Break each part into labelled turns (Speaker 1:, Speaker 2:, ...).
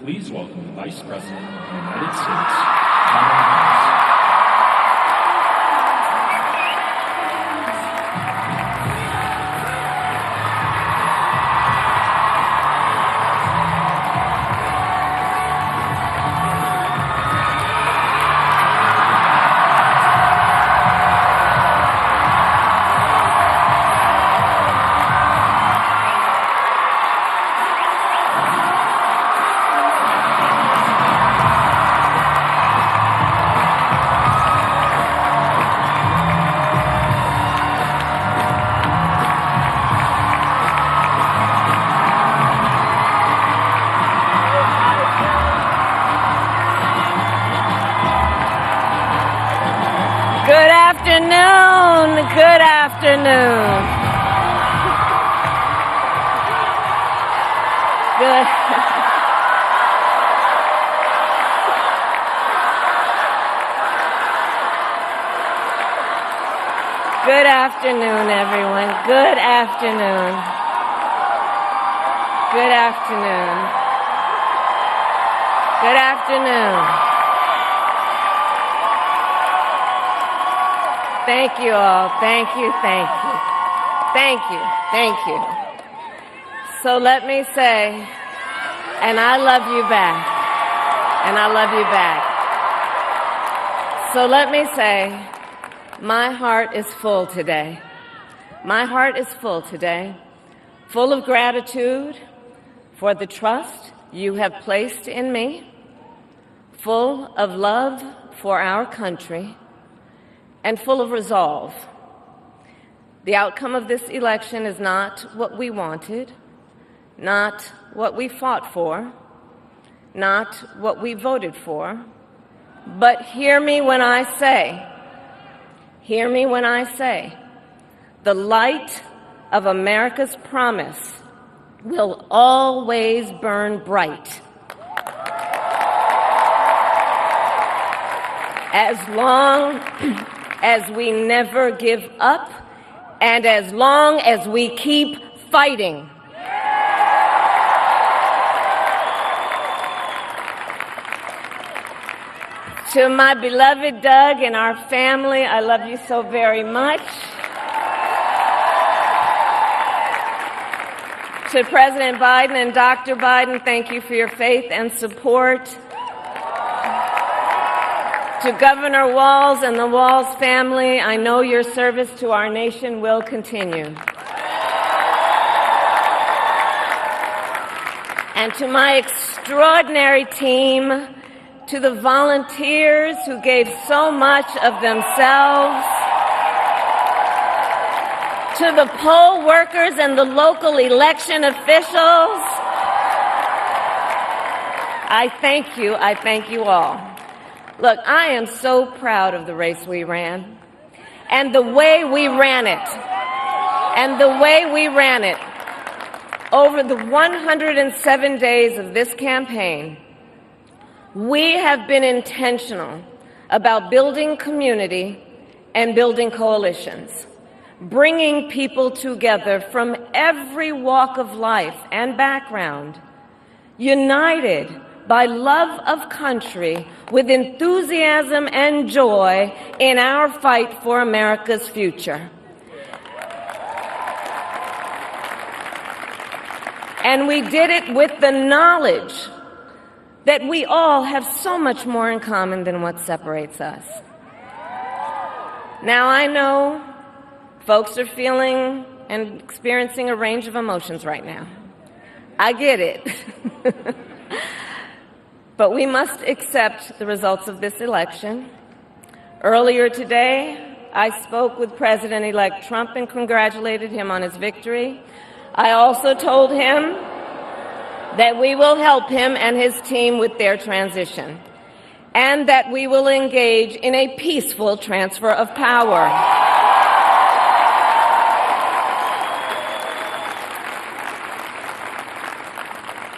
Speaker 1: Please welcome the Vice President of the United States, Kamala Harris.
Speaker 2: Good afternoon. Good afternoon. Good. Good afternoon, everyone. Good afternoon. Good afternoon. Good afternoon. Thank you all. Thank you, thank you. Thank you, thank you. So let me say, and I love you back. And I love you back. So let me say, my heart is full today. My heart is full today, full of gratitude for the trust you have placed in me, full of love for our country, and full of resolve. The outcome of this election is not what we wanted, not what we fought for, not what we voted for, but hear me when I say, the light of America's promise will always burn bright. As long as we never give up, and as long as we keep fighting. To my beloved Doug and our family, I love you so very much. To President Biden and Dr. Biden, thank you for your faith and support. To Governor Walz and the Walz family, I know your service to our nation will continue. And to my extraordinary team, to the volunteers who gave so much of themselves, to the poll workers and the local election officials, I thank you all. Look, I am so proud of the race we ran and the way we ran it. Over the 107 days of this campaign, we have been intentional about building community and building coalitions, bringing people together from every walk of life and background, united by love of country, with enthusiasm and joy in our fight for America's future. And we did it with the knowledge that we all have so much more in common than what separates us. Now, I know folks are feeling and experiencing a range of emotions right now. I get it. But we must accept the results of this election. Earlier today, I spoke with President-elect Trump and congratulated him on his victory. I also told him that we will help him and his team with their transition, and that we will engage in a peaceful transfer of power.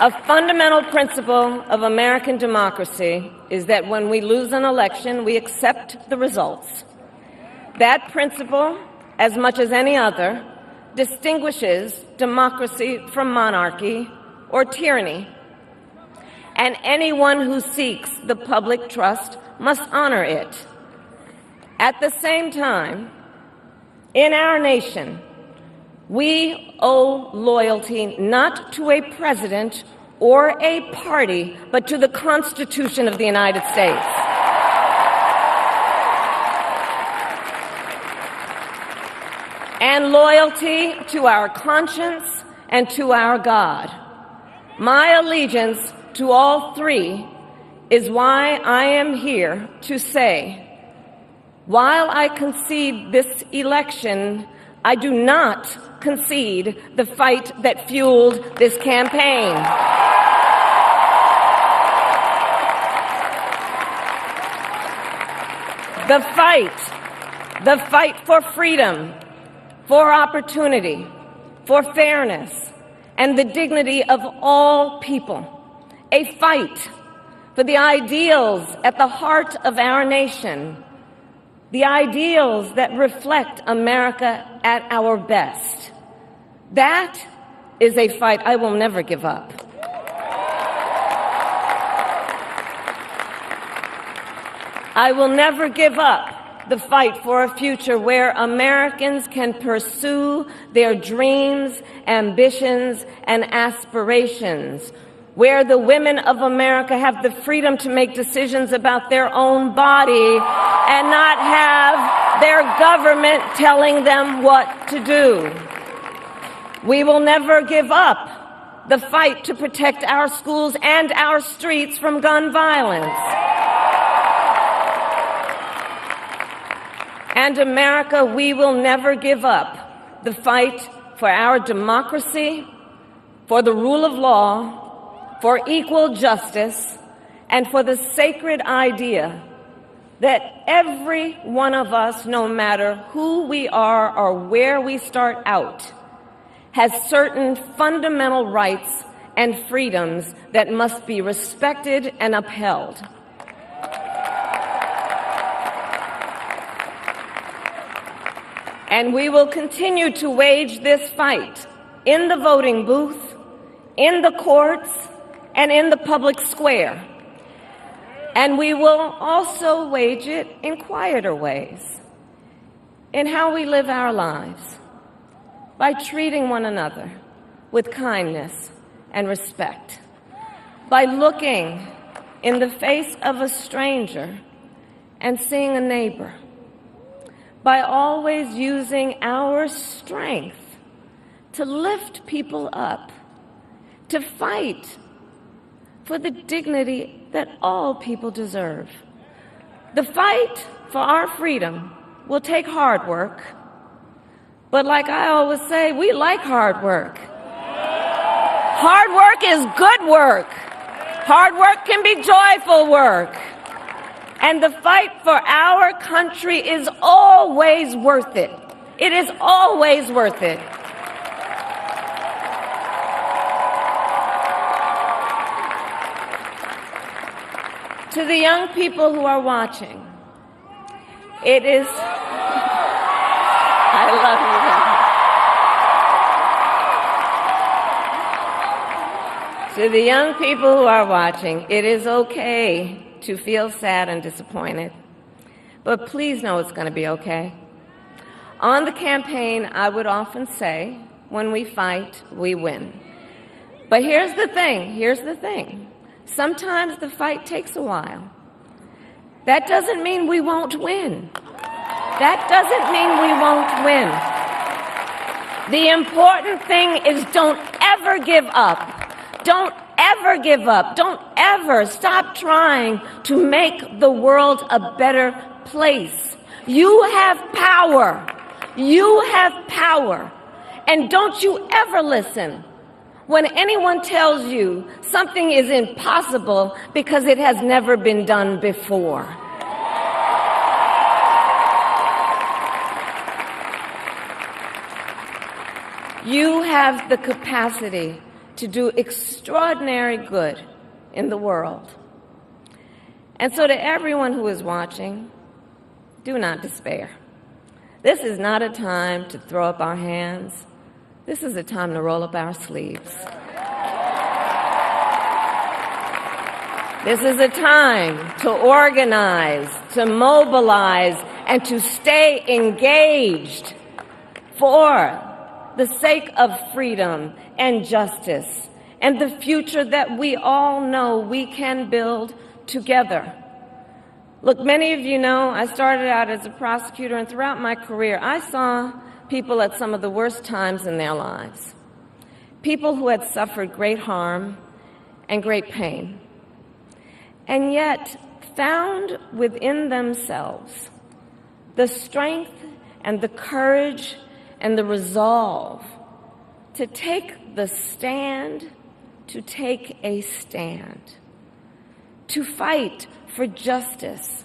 Speaker 2: A fundamental principle of American democracy is that when we lose an election, we accept the results. That principle, as much as any other, distinguishes democracy from monarchy or tyranny. and anyone who seeks the public trust must honor it. At the same time, in our nation, we owe loyalty not to a president or a party, but to the Constitution of the United States. And loyalty to our conscience and to our God. My allegiance to all three is why I am here to say, while I concede this election, I do not concede the fight that fueled this campaign. The fight for freedom, for opportunity, for fairness, and the dignity of all people. A fight for the ideals at the heart of our nation, the ideals that reflect America at our best. That is a fight I will never give up. I will never give up the fight for a future where Americans can pursue their dreams, ambitions, and aspirations, where the women of America have the freedom to make decisions about their own body and not have their government telling them what to do. We will never give up the fight to protect our schools and our streets from gun violence. And America, we will never give up the fight for our democracy, for the rule of law, for equal justice, and for the sacred idea that every one of us, no matter who we are or where we start out, has certain fundamental rights and freedoms that must be respected and upheld. And we will continue to wage this fight in the voting booth, in the courts, and in the public square. And we will also wage it in quieter ways, in how we live our lives, by treating one another with kindness and respect, by looking in the face of a stranger and seeing a neighbor, by always using our strength to lift people up, to fight for the dignity that all people deserve. The fight for our freedom will take hard work, but like I always say, we like hard work. Hard work is good work. Hard work can be joyful work. And the fight for our country is always worth it. It is always worth it. To the young people who are watching, it is... I love you. To the young people who are watching, it is okay to feel sad and disappointed. But please know it's going to be okay. On the campaign, I would often say, when we fight, we win. But here's the thing. Sometimes the fight takes a while. That doesn't mean we won't win. That doesn't mean we won't win. The important thing is don't ever give up. Don't ever give up. Don't ever stop trying to make the world a better place. You have power. You have power. And don't you ever listen when anyone tells you something is impossible because it has never been done before. You have the capacity to do extraordinary good in the world. And so to everyone who is watching, do not despair. This is not a time to throw up our hands. This is a time to roll up our sleeves. This is a time to organize, to mobilize, and to stay engaged for the sake of freedom and justice and the future that we all know we can build together. Look, many of you know I started out as a prosecutor, and throughout my career, I saw people at some of the worst times in their lives. People who had suffered great harm and great pain, and yet found within themselves the strength and the courage and the resolve to take the stand, to take a stand, to fight for justice,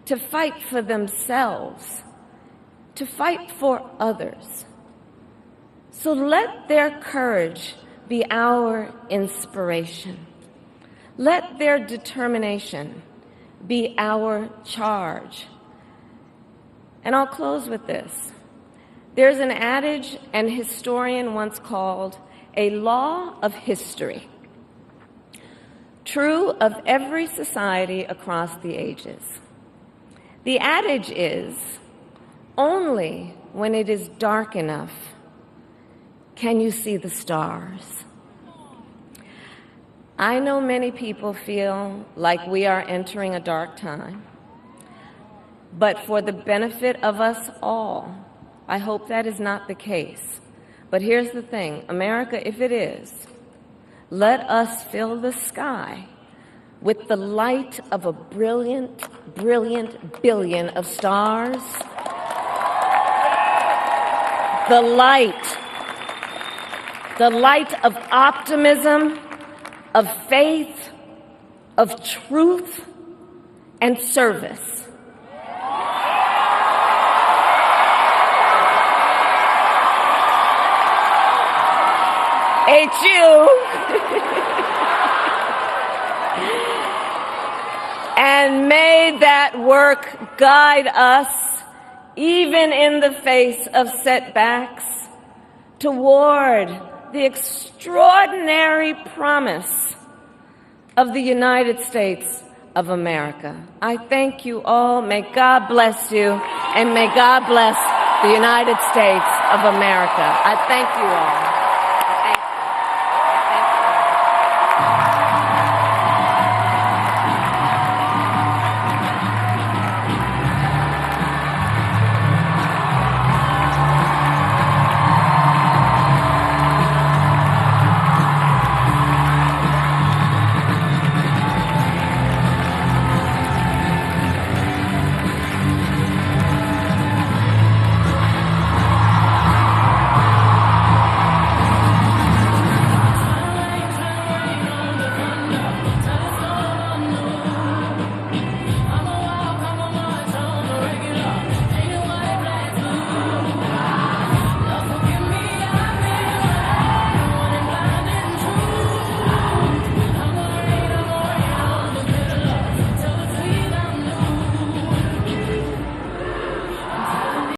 Speaker 2: to fight for themselves, to fight for others. So let their courage be our inspiration. Let their determination be our charge. And I'll close with this. There's an adage an historian once called a law of history, true of every society across the ages. The adage is, only when it is dark enough can you see the stars. I know many people feel like we are entering a dark time, but for the benefit of us all, I hope that is not the case. But here's the thing, America, if it is, let us fill the sky with the light of a brilliant, brilliant billion of stars. The light of optimism, of faith, of truth, and service. And may that work guide us, even in the face of setbacks, toward the extraordinary promise of the United States of America. I thank you all. May God bless you, and may God bless the United States of America. I thank you all.